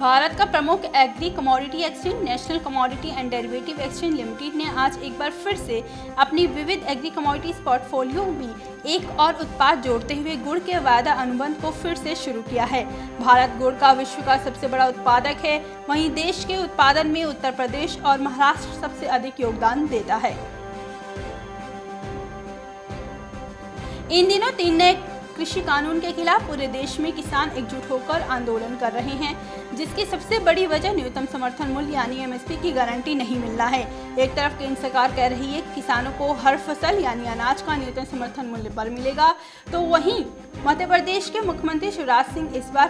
भारत का प्रमुख agree commodity exchange national commodity and derivative exchange limited ने आज एक बार फिर से अपनी विविध एग्री कमोडिटीज पोर्टफोलियो में एक और उत्पाद जोड़ते हुए गुड़ के वायदा अनुबंध को फिर से शुरू किया है। भारत गुड़ का विश्व का सबसे बड़ा उत्पादक है, वहीं देश के उत्पादन में उत्तर प्रदेश और महाराष्ट्र सबसे अधिक योगदान देता है। इन दिनों 3 नए कृषि कानून के खिलाफ पूरे देश में किसान एकजुट होकर आंदोलन कर रहे हैं, जिसकी सबसे बड़ी वजह न्यूनतम समर्थन मूल्य यानी एमएसपी की गारंटी नहीं मिलना है। एक तरफ केंद्र सरकार कह रही है कि किसानों को हर फसल यानी अनाज का न्यूनतम समर्थन मूल्य पर मिलेगा, तो वहीं मध्य प्रदेश के मुख्यमंत्री शिवराज सिंह इस बार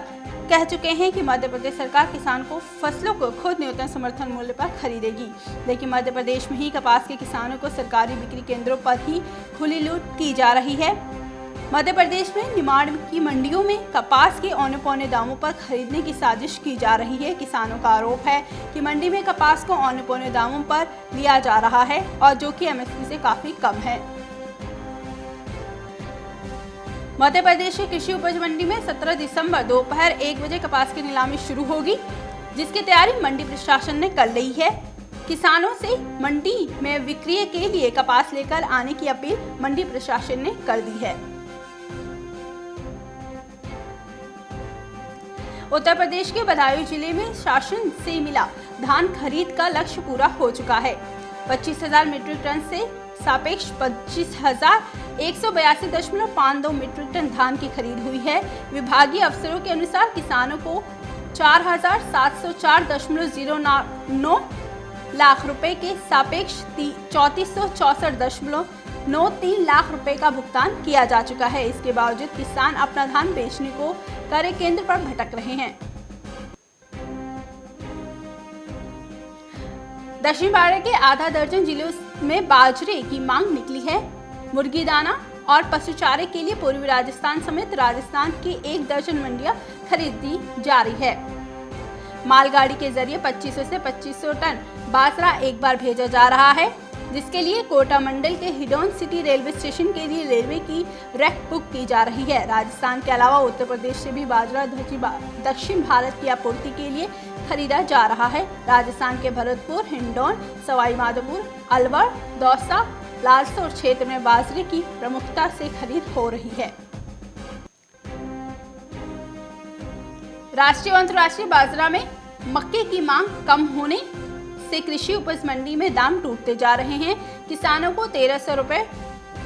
कह चुके हैं कि मध्य प्रदेश सरकार किसान को फसलों को खुद न्यूनतम समर्थन मूल्य पर खरीदेगी। लेकिन मध्य प्रदेश में ही कपास के किसानों को सरकारी बिक्री केंद्रों पर ही खुली लूट की जा रही है। मध्य प्रदेश में निमाड़ की मंडियों में कपास के औने पौने दामों पर खरीदने की साजिश की जा रही है। किसानों का आरोप है कि मंडी में कपास को औने पौने दामों पर लिया जा रहा है और जो कि एमएसपी से काफी कम है। मध्य प्रदेश की कृषि उपज मंडी में 17 दिसंबर दोपहर 1 बजे कपास की नीलामी शुरू होगी, जिसकी तैयारी मंडी प्रशासन ने कर ली है। किसानों से मंडी में विक्रय के लिए कपास लेकर आने की अपील मंडी प्रशासन ने कर दी है। उत्तर प्रदेश के बदायूं जिले में शासन से मिला धान खरीद का लक्ष्य पूरा हो चुका है। 25,000 मीट्रिक टन से सापेक्ष 25,182.52 मीट्रिक टन धान की खरीद हुई है। विभागीय अफसरों के अनुसार किसानों को 4,704.09 लाख रुपए के सापेक्ष 3464.93 लाख रुपए का भुगतान किया जा चुका है। इसके बावजूद किसान अपना धान बेचने को क्रय केंद्र पर भटक रहे हैं। दक्षिण भारत के आधा दर्जन जिलों में बाजरे की मांग निकली है। मुर्गी दाना और पशु चारे के लिए पूर्वी राजस्थान समेत राजस्थान की 1 दर्जन मंडियां खरीदी जा रही है। मालगाड़ी के जरिए 2500 से 2500 टन बाजरा एक बार भेजा जा रहा है, जिसके लिए कोटा मंडल के हिडौन सिटी रेलवे स्टेशन के लिए रेलवे की रैक बुक की जा रही है। राजस्थान के अलावा उत्तर प्रदेश से भी बाजरा दक्षिण भारत की आपूर्ति के लिए खरीदा जा रहा है। राजस्थान के भरतपुर, हिंडौन, सवाई माधोपुर, अलवर, दौसा, लालसोर क्षेत्र में बाजरे की प्रमुखता से खरीद हो रही है। राष्ट्रीय और अंतर्राष्ट्रीय बाजरा में मक्के की मांग कम होने से कृषि उपज मंडी में दाम टूटते जा रहे हैं। किसानों को 1300 रुपए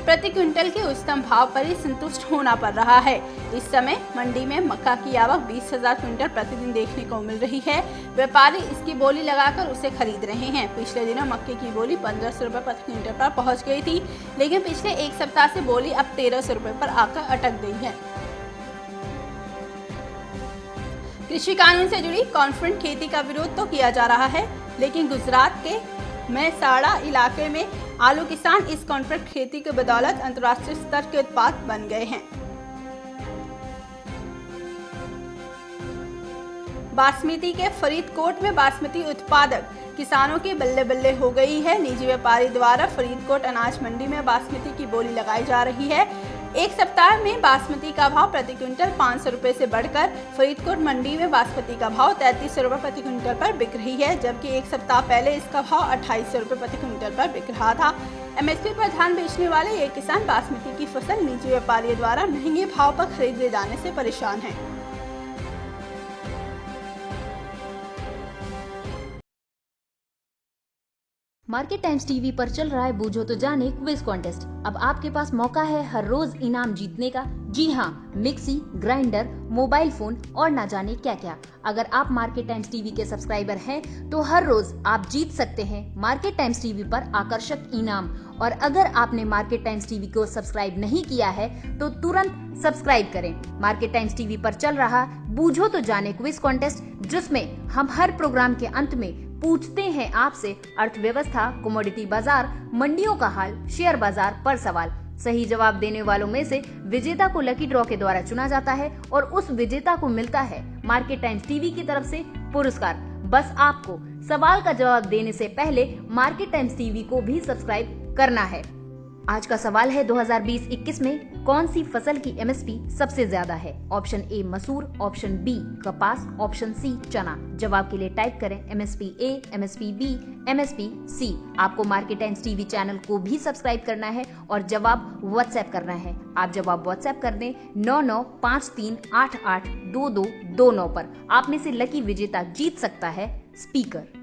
प्रति क्विंटल के उच्चतम भाव पर ही संतुष्ट होना पड़ रहा है। इस समय मंडी में मक्का की आवक 20,000 क्विंटल प्रतिदिन देखने को मिल रही है। व्यापारी इसकी बोली लगाकर उसे खरीद रहे हैं। पिछले दिनों मक्के की बोली 1500 रुपए प्रति क्विंटल पर पहुंच गई थी, लेकिन पिछले एक सप्ताह से बोली अब 1300 रुपए पर आकर अटक गई है। कृषि कानून से जुड़ी कॉन्फ्रंट खेती का विरोध तो किया जा रहा है, लेकिन गुजरात के मेहसाणा इलाके में आलू किसान इस कॉन्फ्रंट खेती के बदौलत अंतर्राष्ट्रीय स्तर के उत्पाद बन गए हैं। बासमती के फरीदकोट में बासमती उत्पादक किसानों की बल्ले बल्ले हो गई है। निजी व्यापारी द्वारा फरीदकोट अनाज मंडी में बासमती की बोली लगाई जा रही है। एक सप्ताह में बासमती का भाव प्रति क्विंटल 500 रुपए से बढ़कर फरीदकोट मंडी में बासमती का भाव 3300 रुपए प्रति क्विंटल पर बिक रही है, जबकि एक सप्ताह पहले इसका भाव 2800 रुपए प्रति क्विंटल पर बिक रहा था। एमएसपी पर धान बेचने वाले ये किसान बासमती की फसल निजी व्यापारियों द्वारा महंगे भाव पर खरीदे जाने से परेशान हैं। मार्केट टाइम्स टीवी पर चल रहा है बूझो तो जाने क्विज कॉन्टेस्ट। अब आपके पास मौका है हर रोज इनाम जीतने का। जी हाँ, मिक्सी, ग्राइंडर, मोबाइल फोन और ना जाने क्या क्या। अगर आप मार्केट टाइम्स टीवी के सब्सक्राइबर हैं तो हर रोज आप जीत सकते हैं मार्केट टाइम्स टीवी पर आकर्षक इनाम। और अगर आपने मार्केट टाइम्स टीवी को सब्सक्राइब नहीं किया है तो तुरंत सब्सक्राइब करें। मार्केट टाइम्स टीवी पर चल रहा बूझो तो जाने क्विज कॉन्टेस्ट, जिसमें हम हर प्रोग्राम के अंत में पूछते हैं आपसे अर्थव्यवस्था, कमोडिटी बाजार, मंडियों का हाल, शेयर बाजार पर सवाल। सही जवाब देने वालों में से विजेता को लकी ड्रॉ के द्वारा चुना जाता है और उस विजेता को मिलता है मार्केट टाइम्स टीवी की तरफ से पुरस्कार। बस आपको सवाल का जवाब देने से पहले मार्केट टाइम्स टीवी को भी सब्सक्राइब करना है। आज का सवाल है 2020-21 में कौन सी फसल की एमएसपी सबसे ज्यादा है? ऑप्शन ए मसूर, ऑप्शन बी कपास, ऑप्शन सी चना। जवाब के लिए टाइप करें MSP A, MSP B, MSP C। आपको मार्केट टाइम्स टीवी चैनल को भी सब्सक्राइब करना है और जवाब व्हाट्सएप करना है। आप जवाब व्हाट्सएप कर दें 9953882229 पर। आप में से लकी विजेता जीत सकता है स्पीकर।